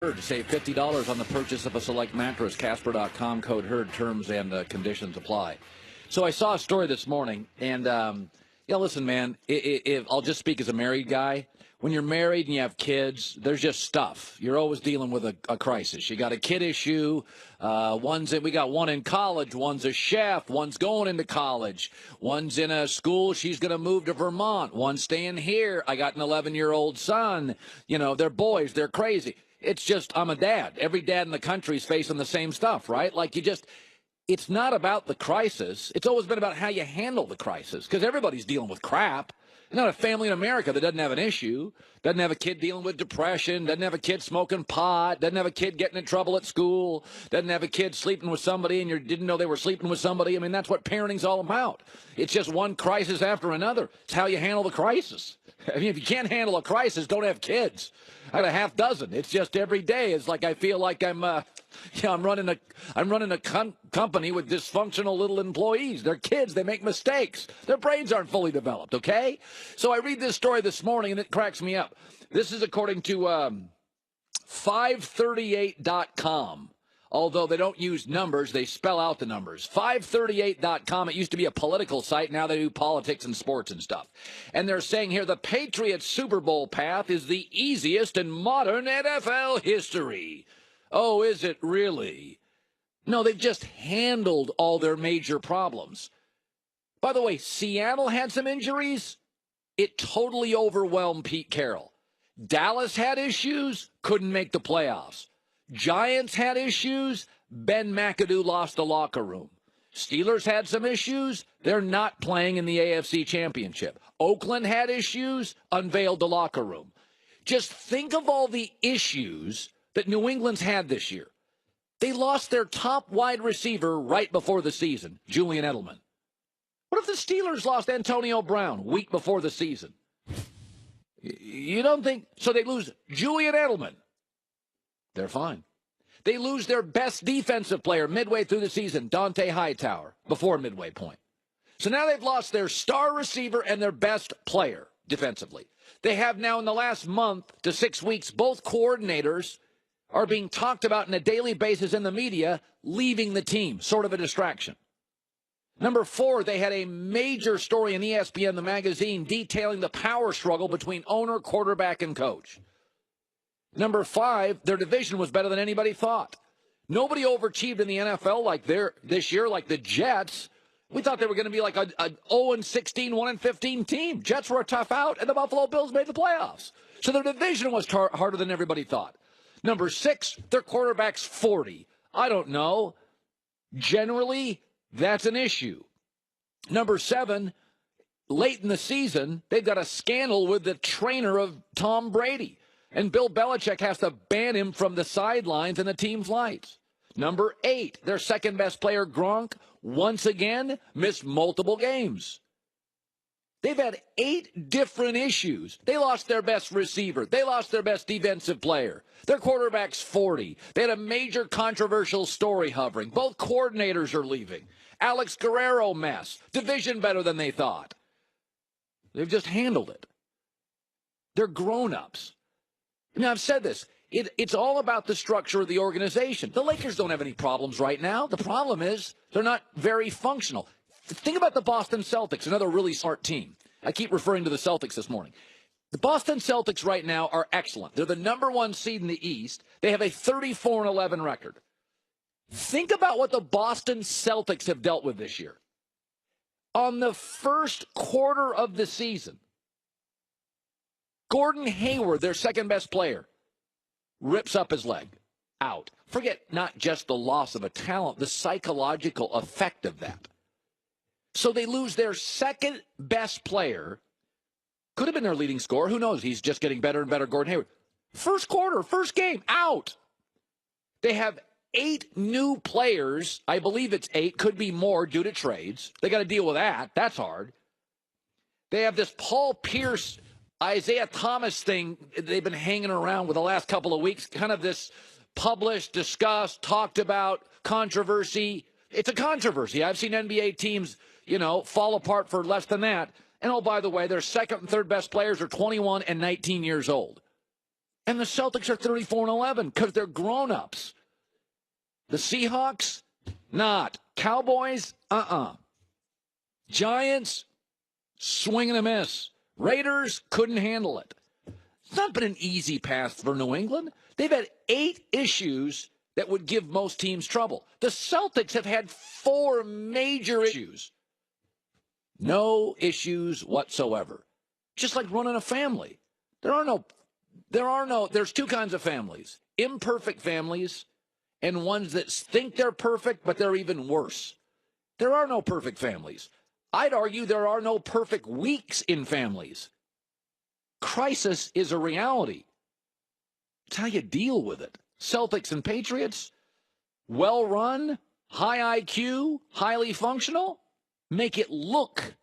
To save $50 on the purchase of a select mattress, Casper.com, code HERD, terms and conditions apply. So I saw a story this morning, and, listen, man, if I'll just speak as a married guy. When you're married and you have kids, there's just stuff. You're always dealing with a crisis. You got a kid issue. We got one in college. One's a chef. One's going into college. One's in a school. She's going to move to Vermont. One's staying here. I got an 11-year-old son. They're boys. They're crazy. It's just, I'm a dad. Every dad in the country is facing the same stuff, right? It's not about the crisis. It's always been about how you handle the crisis, because everybody's dealing with crap. There's not a family in America that doesn't have an issue, doesn't have a kid dealing with depression, doesn't have a kid smoking pot, doesn't have a kid getting in trouble at school, doesn't have a kid sleeping with somebody and you didn't know they were sleeping with somebody. I mean, that's what parenting's all about. It's just one crisis after another. It's how you handle the crisis. I mean, if you can't handle a crisis, don't have kids. I got a half dozen. It's just every day. It's like I feel like I'm running a company with dysfunctional little employees. They're kids. They make mistakes. Their brains aren't fully developed, okay? So I read this story this morning, and it cracks me up. This is according to 538.com. Although they don't use numbers, they spell out the numbers. 538.com, it used to be a political site. Now they do politics and sports and stuff. And they're saying here, the Patriots Super Bowl path is the easiest in modern NFL history. Oh, is it really? No, they've just handled all their major problems. By the way, Seattle had some injuries. It totally overwhelmed Pete Carroll. Dallas had issues, couldn't make the playoffs. Giants had issues. Ben McAdoo lost the locker room. Steelers had some issues. They're not playing in the AFC Championship. Oakland had issues, unveiled the locker room. Just think of all the issues that New England's had this year. They lost their top wide receiver right before the season, Julian Edelman. What if the Steelers lost Antonio Brown week before the season? You don't think? So they lose Julian Edelman. They're fine. They lose their best defensive player midway through the season, Dante Hightower, before midway point. So now they've lost their star receiver and their best player defensively. They have now in the last month to 6 weeks, both coordinators are being talked about on a daily basis in the media, leaving the team, sort of a distraction. Number 4, they had a major story in ESPN, the magazine, detailing the power struggle between owner, quarterback, and coach. Number 5, their division was better than anybody thought. Nobody overachieved in the NFL this year like the Jets. We thought they were going to be like a 0-16, 1-15 team. Jets were a tough out, and the Buffalo Bills made the playoffs. So their division was harder than everybody thought. Number 6, their quarterback's 40. I don't know. Generally, that's an issue. Number 7, late in the season, they've got a scandal with the trainer of Tom Brady. And Bill Belichick has to ban him from the sidelines and the team flights. Number 8, their second-best player, Gronk, once again missed multiple games. They've had 8 different issues. They lost their best receiver. They lost their best defensive player. Their quarterback's 40. They had a major controversial story hovering. Both coordinators are leaving. Alex Guerrero mess. Division better than they thought. They've just handled it. They're grown-ups. Now, I've said this. It's all about the structure of the organization. The Lakers don't have any problems right now. The problem is they're not very functional. Think about the Boston Celtics, another really smart team. I keep referring to the Celtics this morning. The Boston Celtics right now are excellent. They're the number 1 seed in the East. They have a 34-11 record. Think about what the Boston Celtics have dealt with this year. On the first quarter of the season, Gordon Hayward, their second-best player, rips up his leg. Out. Forget not just the loss of a talent, the psychological effect of that. So they lose their second-best player. Could have been their leading scorer. Who knows? He's just getting better and better, Gordon Hayward. First quarter, first game, out. They have 8 new players. I believe it's 8. Could be more due to trades. They got to deal with that. That's hard. They have this Paul Pierce, Isaiah Thomas thing they've been hanging around with the last couple of weeks, kind of this published, discussed, talked about controversy. It's a controversy. I've seen NBA teams, fall apart for less than that. And, oh, by the way, their second and third best players are 21 and 19 years old. And the Celtics are 34-11 because they're grown-ups. The Seahawks, not. Cowboys, Giants, swing and a miss. Raiders couldn't handle it. It's not been an easy path for New England. They've had 8 issues that would give most teams trouble. The Celtics have had 4 major issues. No issues whatsoever. Just like running a family. There's 2 kinds of families. Imperfect families and ones that think they're perfect, but they're even worse. There are no perfect families. I'd argue there are no perfect weeks in families. Crisis is a reality. It's how you deal with it. Celtics and Patriots, well run, high IQ, highly functional, make it look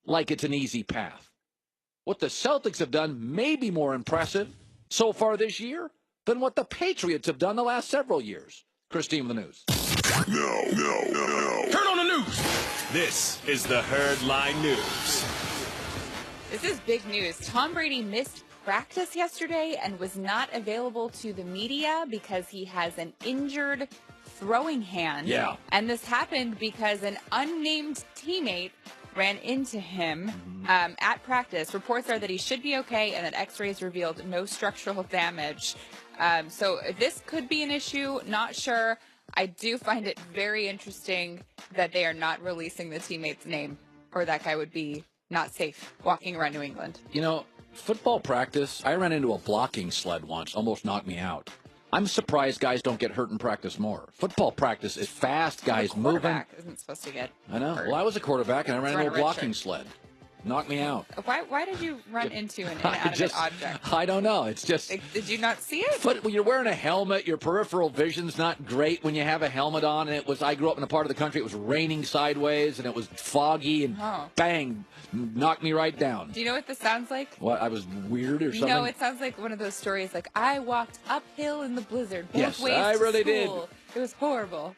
like it's an easy path. What the Celtics have done may be more impressive so far this year than what the Patriots have done the last several years. Christine with the news. No. Turn on the news. This is the Herd Line News. This is big news. Tom Brady missed practice yesterday and was not available to the media because he has an injured throwing hand. Yeah. And this happened because an unnamed teammate ran into him at practice. Reports are that he should be okay and that x-rays revealed no structural damage. So this could be an issue. Not sure. I do find it very interesting that they are not releasing the teammate's name, or that guy would be not safe walking around New England. You know, football practice, I ran into a blocking sled once, almost knocked me out. I'm surprised guys don't get hurt in practice more. Football practice is fast, guys moving. Quarterback isn't supposed to get I know. hurt. Well, I was a quarterback, and I ran into a blocking sled. Knocked me out. Why did you run into an inanimate object? I don't know. It's just... Did you not see it? When you're wearing a helmet, your peripheral vision's not great when you have a helmet on. And I grew up in a part of the country, it was raining sideways, and it was foggy, and bang, knocked me right down. Do you know what this sounds like? What, I was weird or something? No, it sounds like one of those stories like, I walked uphill in the blizzard both Yes, ways I to really school. It was horrible.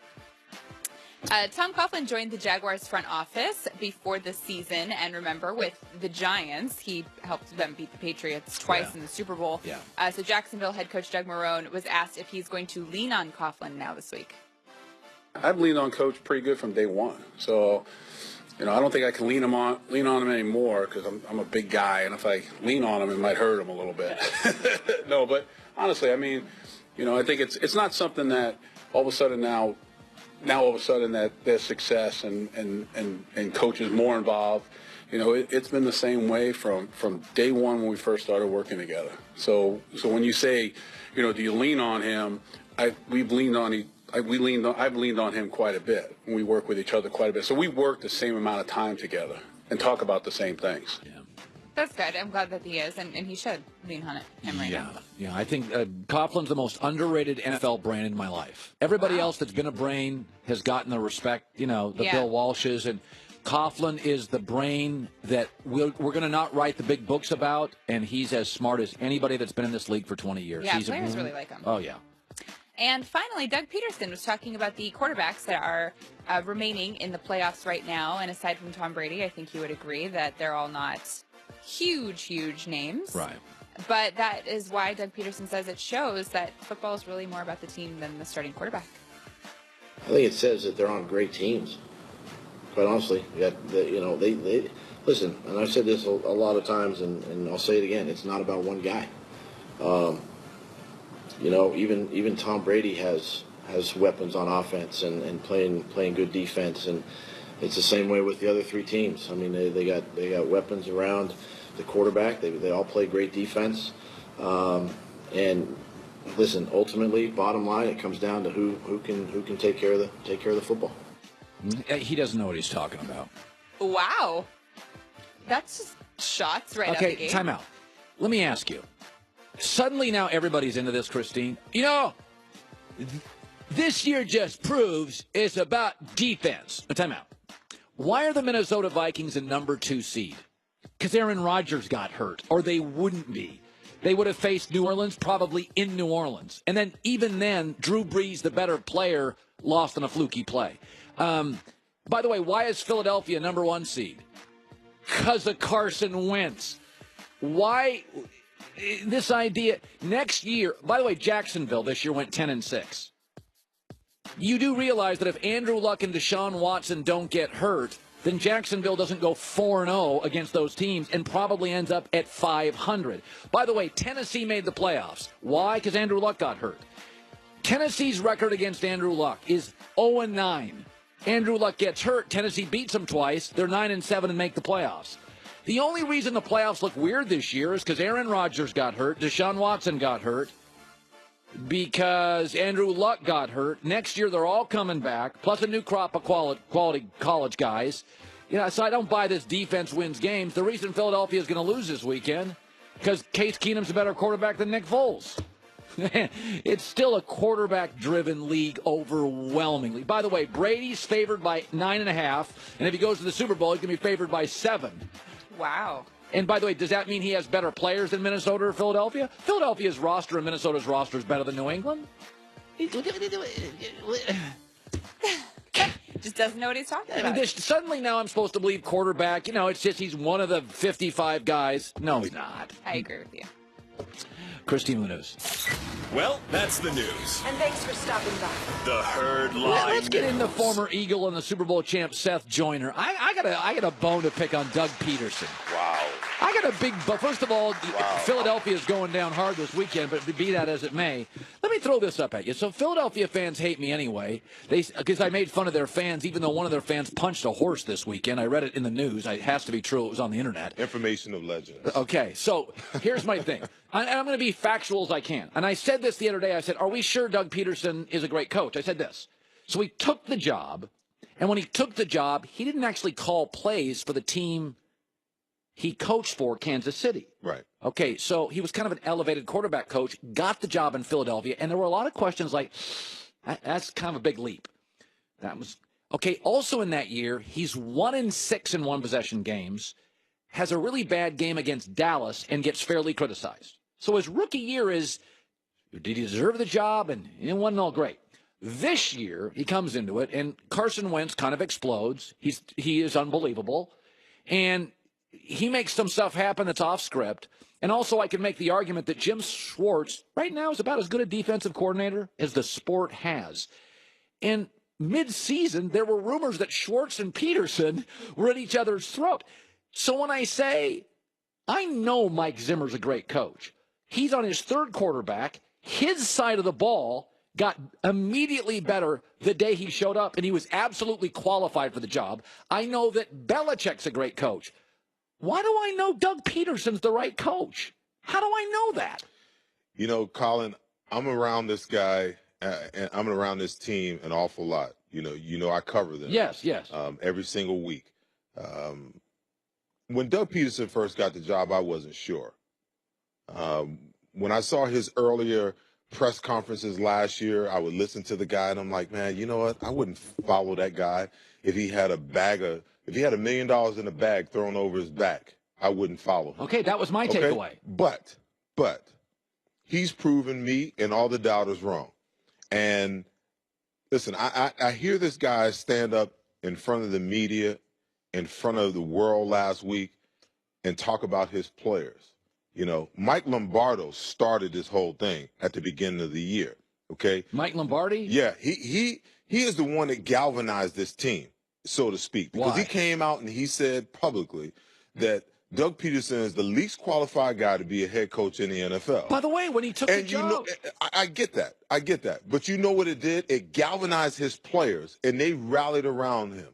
Tom Coughlin joined the Jaguars front office before the season, and remember, with the Giants, he helped them beat the Patriots twice in the Super Bowl. Yeah. So Jacksonville head coach Doug Marrone was asked if he's going to lean on Coughlin now this week. I've leaned on Coach pretty good from day one, so I don't think I can lean on him anymore because I'm a big guy, and if I lean on him, it might hurt him a little bit. No, but honestly, I mean, I think it's not something that all of a sudden now all of a sudden that there's success and Coach is more involved. It's been the same way from day one when we first started working together. So when you say, do you lean on him? I've leaned on him quite a bit. We work with each other quite a bit. So we work the same amount of time together and talk about the same things. Yeah. That's good. I'm glad that he is, and he should lean on him right now. Yeah, I think Coughlin's the most underrated NFL brain in my life. Everybody else that's been a brain has gotten the respect, the Bill Walshes, and Coughlin is the brain that we're going to not write the big books about, and he's as smart as anybody that's been in this league for 20 years. Yeah, players really like him. Oh, yeah. And finally, Doug Pederson was talking about the quarterbacks that are remaining in the playoffs right now, and aside from Tom Brady, I think he would agree that they're all not huge names. Right. But that is why Doug Pederson says it shows that football is really more about the team than the starting quarterback. I think it says that they're on great teams. Quite honestly, they listen. And I've said this a lot of times, and I'll say it again. It's not about one guy. Even Tom Brady has weapons on offense and playing good defense, and it's the same way with the other 3 teams. I mean, they got weapons around the quarterback. They all play great defense. And listen, ultimately, bottom line, it comes down to who can take care of the football. He doesn't know what he's talking about. Wow, that's just shots right out the gate. Okay, time out. Let me ask you. Suddenly now everybody's into this, Christine. This year just proves it's about defense. Time out. Why are the Minnesota Vikings a number 2 seed? Because Aaron Rodgers got hurt, or they wouldn't be. They would have faced New Orleans, probably in New Orleans. And then, even then, Drew Brees, the better player, lost on a fluky play. By the way, why is Philadelphia number 1 seed? Because of Carson Wentz. Why? this idea next year, by the way, Jacksonville this year went 10-6. You do realize that if Andrew Luck and Deshaun Watson don't get hurt, then Jacksonville doesn't go 4-0 against those teams and probably ends up at 500. By the way, Tennessee made the playoffs. Why? Because Andrew Luck got hurt. Tennessee's record against Andrew Luck is 0-9. Andrew Luck gets hurt. Tennessee beats them twice. They're 9-7 and make the playoffs. The only reason the playoffs look weird this year is because Aaron Rodgers got hurt, Deshaun Watson got hurt, because Andrew Luck got hurt. Next year, they're all coming back, plus a new crop of quality college guys. You know, so I don't buy this defense wins games. The reason Philadelphia is going to lose this weekend, because Case Keenum's a better quarterback than Nick Foles. It's still a quarterback-driven league overwhelmingly. By the way, Brady's favored by 9.5, and if he goes to the Super Bowl, he's going to be favored by 7. Wow. And by the way, does that mean he has better players than Minnesota or Philadelphia? Philadelphia's roster and Minnesota's roster is better than New England. Just doesn't know what he's talking about. I mean, suddenly now I'm supposed to believe quarterback. You know, it's just he's one of the 55 guys. No, he's not. I agree with you. Christine Munoz. Well, that's the news. And thanks for stopping by. The Herd Line. Well, let's get into former Eagle and the Super Bowl champ Seth Joyner. I got a bone to pick on Doug Pederson. Wow. I got a big, but first of all, Philadelphia is going down hard this weekend, but be that as it may, let me throw this up at you. So Philadelphia fans hate me anyway, because I made fun of their fans, even though one of their fans punched a horse this weekend. I read it in the news. It has to be true. It was on the internet. Information of legends. Okay, so here's my thing. I'm going to be factual as I can. And I said this the other day. I said, are we sure Doug Pederson is a great coach? I said this. So he took the job, and when he took the job, he didn't actually call plays for the team he coached for, Kansas City. Right. Okay, so he was kind of an elevated quarterback coach, got the job in Philadelphia, and there were a lot of questions like, that's kind of a big leap. That was okay. Also in that year, he's 1-6 in one-possession games, has a really bad game against Dallas, and gets fairly criticized. So his rookie year is, did he deserve the job? And it wasn't all great. This year, he comes into it, and Carson Wentz kind of explodes. He is unbelievable. And he makes some stuff happen that's off script. And also I can make the argument that Jim Schwartz right now is about as good a defensive coordinator as the sport has. And mid-season, there were rumors that Schwartz and Pederson were at each other's throat. So when I say, I know Mike Zimmer's a great coach. He's on his third quarterback. His side of the ball got immediately better the day he showed up, and he was absolutely qualified for the job. I know that Belichick's a great coach. Why do I know Doug Pederson's the right coach? How do I know that? You know, Colin, I'm around this guy and I'm around this team an awful lot. You know, I cover them. Yes. Every single week. When Doug Pederson first got the job, I wasn't sure. When I saw his earlier press conferences last year, I would listen to the guy and I'm like, man, you know what? I wouldn't follow that guy if he had if he had $1 million in a bag thrown over his back. I wouldn't follow him. Okay, that was my takeaway. But he's proven me and all the doubters wrong. And listen, I hear this guy stand up in front of the media, in front of the world last week, and talk about his players. You know, Mike Lombardo started this whole thing at the beginning of the year. Okay, Mike Lombardi? Yeah, he is the one that galvanized this team, so to speak, because Why? he came out and he said publicly that Doug Pederson is the least qualified guy to be a head coach in the NFL. By the way, when he took the And you job, know, I get that. But you know what it did? It galvanized his players, and they rallied around him.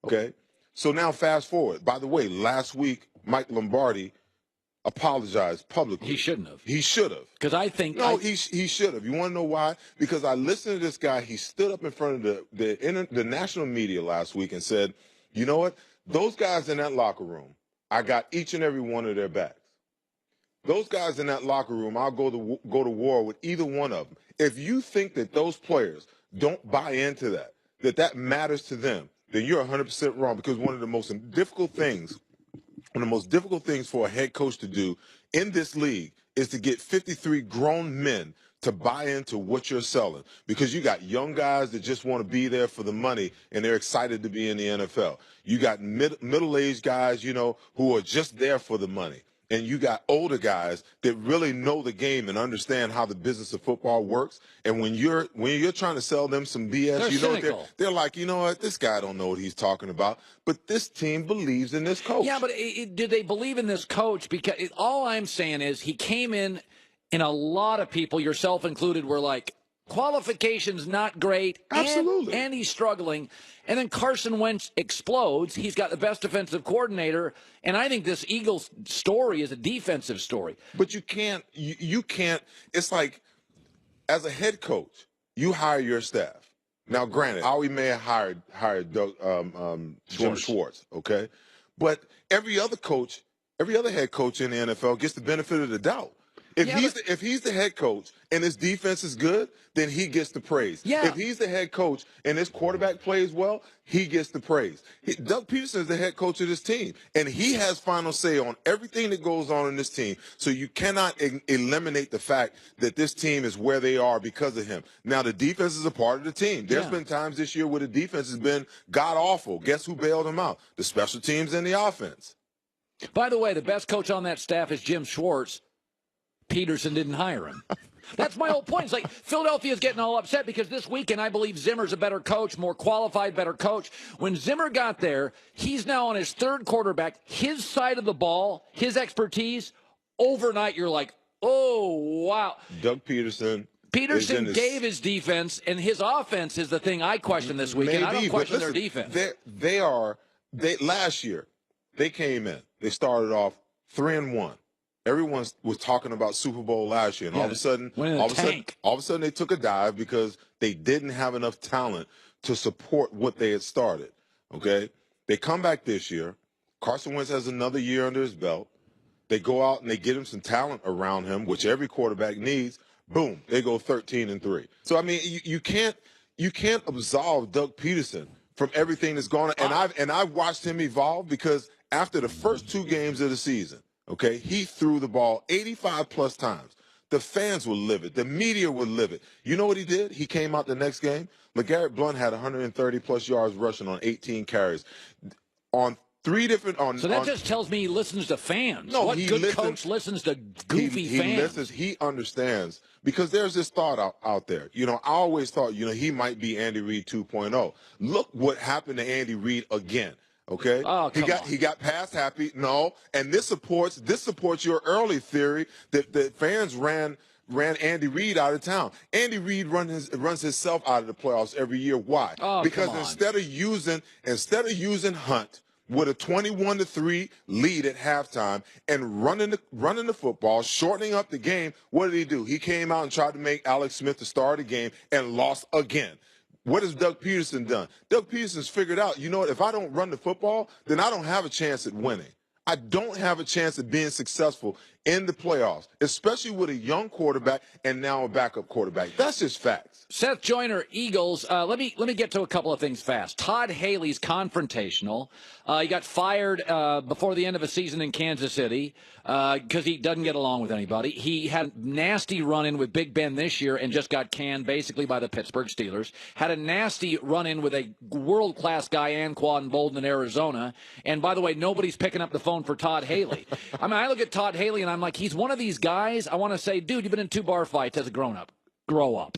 Okay? So now fast forward. By the way, last week, Mike Lombardi apologized publicly. he shouldn't have. He should have. Because I think He should have. You want to know why? Because I listened to this guy. He stood up in front of the national media last week and said, you know what? Those guys in that locker room, I got each and every one of their backs. Those guys in that locker room, I'll go to war with either one of them. If you think that those players don't buy into that matters to them, then you're 100% wrong, because one of the most difficult things for a head coach to do in this league is to get 53 grown men to buy into what you're selling, because you got young guys that just want to be there for the money and they're excited to be in the NFL. You got middle-aged guys, you know, who are just there for the money. and you got older guys that really know the game and understand how the business of football works. And when you're trying to sell them some BS, They're you know, cynical. they're like, you know what, this guy don't know what he's talking about. But this team believes in this coach. Yeah, but did they believe in this coach? Because all I'm saying is he came in, and a lot of people, yourself included, were like, qualifications not great. Absolutely. And he's struggling. And then Carson Wentz explodes. He's got the best defensive coordinator. And I think this Eagles story is a defensive story. But you can't, you can't, it's like, as a head coach, you hire your staff. Now, granted, Howie may have hired Doug, Jim Schwartz, okay? But every other head coach in the NFL gets the benefit of the doubt. If he's the head coach and his defense is good, then he gets the praise. Yeah. If he's the head coach and his quarterback plays well, he gets the praise. Doug Pederson is the head coach of this team, and he has final say on everything that goes on in this team. So you cannot eliminate the fact that this team is where they are because of him. Now, the defense is a part of the team. There's been times this year where the defense has been god-awful. Guess who bailed them out? The special teams and the offense. By the way, the best coach on that staff is Jim Schwartz. Pederson didn't hire him. That's my whole point. It's like Philadelphia's getting all upset because this weekend I believe Zimmer's a better coach, more qualified, better coach. When Zimmer got there, he's now on his third quarterback. His side of the ball, his expertise, overnight you're like, oh, wow. Doug Pederson. Peterson gave his defense, and his offense is the thing I question this weekend. I don't question their defense. Last year, they came in. They started off 3-1. Everyone was talking about Super Bowl last year, and all of a sudden they took a dive because they didn't have enough talent to support what they had started. Okay, they come back this year. Carson Wentz has another year under his belt. They go out and they get him some talent around him, which every quarterback needs. Boom, they go 13-3. So I mean, you can't absolve Doug Pederson from everything that's gone on. And I've watched him evolve because after the first 2 games of the season. Okay, he threw the ball 85-plus times. The fans were livid. The media were livid. You know what he did? He came out the next game. LeGarrette Blount had 130-plus yards rushing on 18 carries. On 3 different So that just tells me he listens to fans. No, what good coach listens to goofy fans? He understands. Because there's this thought out there. You know, I always thought, you know, he might be Andy Reid 2.0. Look what happened to Andy Reid again. Okay, he got pass happy. No, and this supports your early theory that the fans ran Andy Reid out of town. Andy Reid runs himself out of the playoffs every year. Why? Because instead of using Hunt with a 21-3 lead at halftime and running the football, shortening up the game, what did he do? He came out and tried to make Alex Smith the star of the game and lost again. What has Doug Pederson done? Doug Pederson's figured out, you know what, if I don't run the football, then I don't have a chance at winning. I don't have a chance at being successful in the playoffs, especially with a young quarterback and now a backup quarterback. That's just facts. Seth Joyner, Eagles. Let me get to a couple of things fast. Todd Haley's confrontational. He got fired before the end of a season in Kansas City because he doesn't get along with anybody. He had a nasty run-in with Big Ben this year and just got canned basically by the Pittsburgh Steelers. Had a nasty run-in with a world-class guy, Anquan Bolden, in Arizona. And by the way, nobody's picking up the phone for Todd Haley. I mean, I look at Todd Haley and I'm like, he's one of these guys. I want to say, dude, you've been in 2 bar fights as a grown-up. Grow up.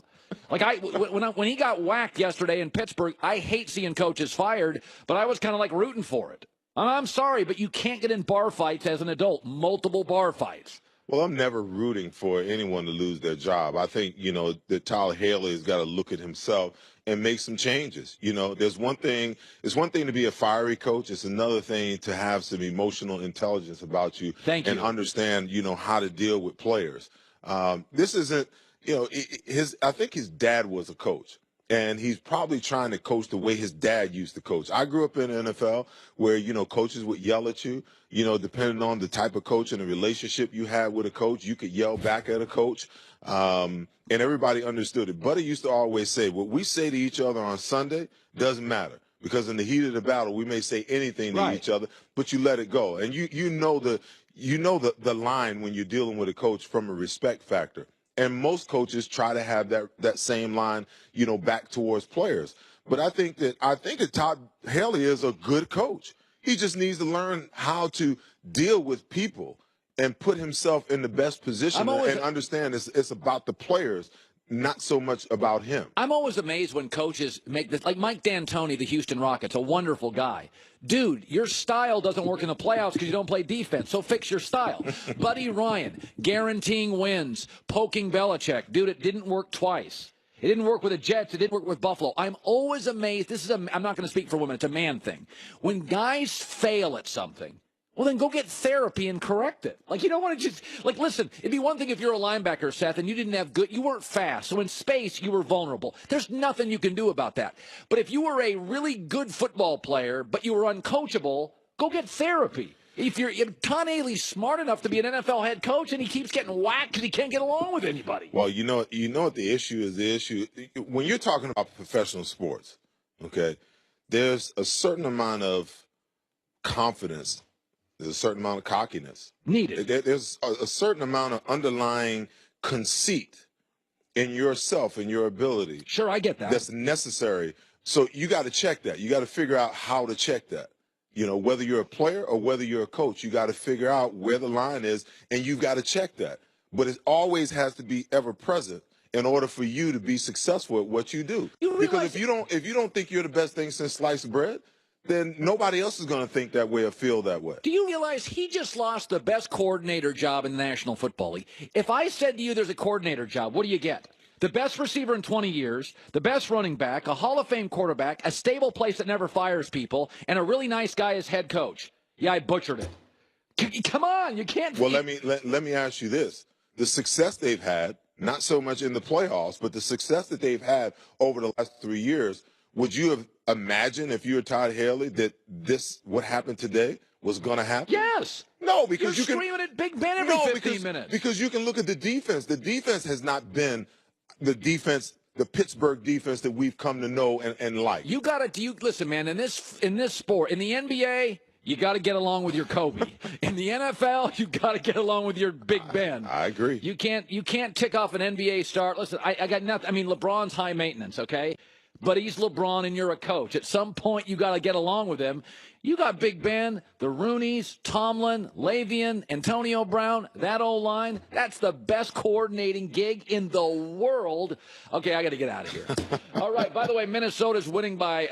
Like when he got whacked yesterday in Pittsburgh, I hate seeing coaches fired, but I was kind of like rooting for it. I'm sorry, but you can't get in bar fights as an adult, multiple bar fights. Well, I'm never rooting for anyone to lose their job. I think, you know, that Todd Haley has got to look at himself and make some changes. You know, it's one thing to be a fiery coach. It's another thing to have some emotional intelligence about you. And understand, you know, how to deal with players. This isn't, you know, I think his dad was a coach, and he's probably trying to coach the way his dad used to coach. I grew up in the NFL where, you know, coaches would yell at you, you know, depending on the type of coach and the relationship you had with a coach, you could yell back at a coach. And everybody understood it. Buddy used to always say, what we say to each other on Sunday doesn't matter, because in the heat of the battle, we may say anything to each other, but you let it go. And you know the line when you're dealing with a coach from a respect factor. And most coaches try to have that same line, you know, back towards players. But I think that Todd Haley is a good coach. He just needs to learn how to deal with people and put himself in the best position and understand it's about the players, not so much about him. I'm always amazed when coaches make this, like Mike D'Antoni, the Houston Rockets, a wonderful guy. Dude, your style doesn't work in the playoffs because you don't play defense, so fix your style. Buddy Ryan, guaranteeing wins, poking Belichick. Dude, it didn't work twice. It didn't work with the Jets. It didn't work with Buffalo. I'm always amazed. I'm not going to speak for women. It's a man thing. When guys fail at something, well, then go get therapy and correct it. Like, you don't want to just, like, listen, it'd be one thing if you're a linebacker, Seth, and you weren't fast. So in space, you were vulnerable. There's nothing you can do about that. But if you were a really good football player, but you were uncoachable, go get therapy. If Tom Haley's smart enough to be an NFL head coach and he keeps getting whacked because he can't get along with anybody. Well, you know what the issue is? The issue, when you're talking about professional sports, okay, there's a certain amount of confidence. There's a certain amount of cockiness needed. There's a certain amount of underlying conceit in yourself and your ability. Sure, I get that. That's necessary. So you got to check that. You got to figure out how to check that. You know, whether you're a player or whether you're a coach, you got to figure out where the line is, and you've got to check that. But it always has to be ever present in order for you to be successful at what you do. Because if you don't think you're the best thing since sliced bread, then nobody else is going to think that way or feel that way. Do you realize he just lost the best coordinator job in the National Football League? If I said to you there's a coordinator job, what do you get? The best receiver in 20 years, the best running back, a Hall of Fame quarterback, a stable place that never fires people, and a really nice guy as head coach. Yeah, I butchered it. Come on, you can't. Well, let me ask you this. The success they've had, not so much in the playoffs, but the success that they've had over the last 3 years, would you have imagined if you were Todd Haley that what happened today was going to happen? Yes. No, because you're screaming at Big Ben every 15 minutes. Because you can look at the defense. The defense has not been the Pittsburgh defense that we've come to know and like. You got to listen, man. In this sport, in the NBA, you got to get along with your Kobe. In the NFL, you got to get along with your Big Ben. I agree. You can't tick off an NBA star. Listen, I got nothing. I mean, LeBron's high maintenance, okay? But he's LeBron and you're a coach. At some point, you got to get along with him. You got Big Ben, the Rooneys, Tomlin, Le'Veon, Antonio Brown, that O-line. That's the best coordinating gig in the world. Okay, I got to get out of here. All right, by the way, Minnesota's winning by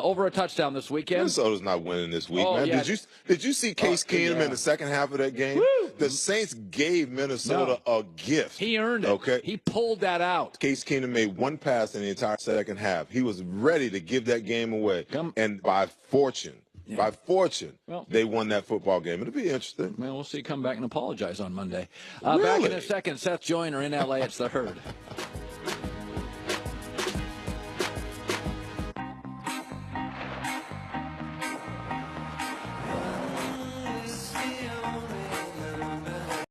over a touchdown this weekend. Minnesota's not winning this week, man. Yeah. Did you see Case Keenum in the second half of that game? Woo! The Saints gave Minnesota a gift. He earned it. Okay. He pulled that out. Case Keenum made one pass in the entire second half. He was ready to give that game away. And by fortune, they won that football game. It'll be interesting. Well, we'll see. Come back and apologize on Monday. Really? Back in a second. Seth Joyner in L.A. It's The Herd.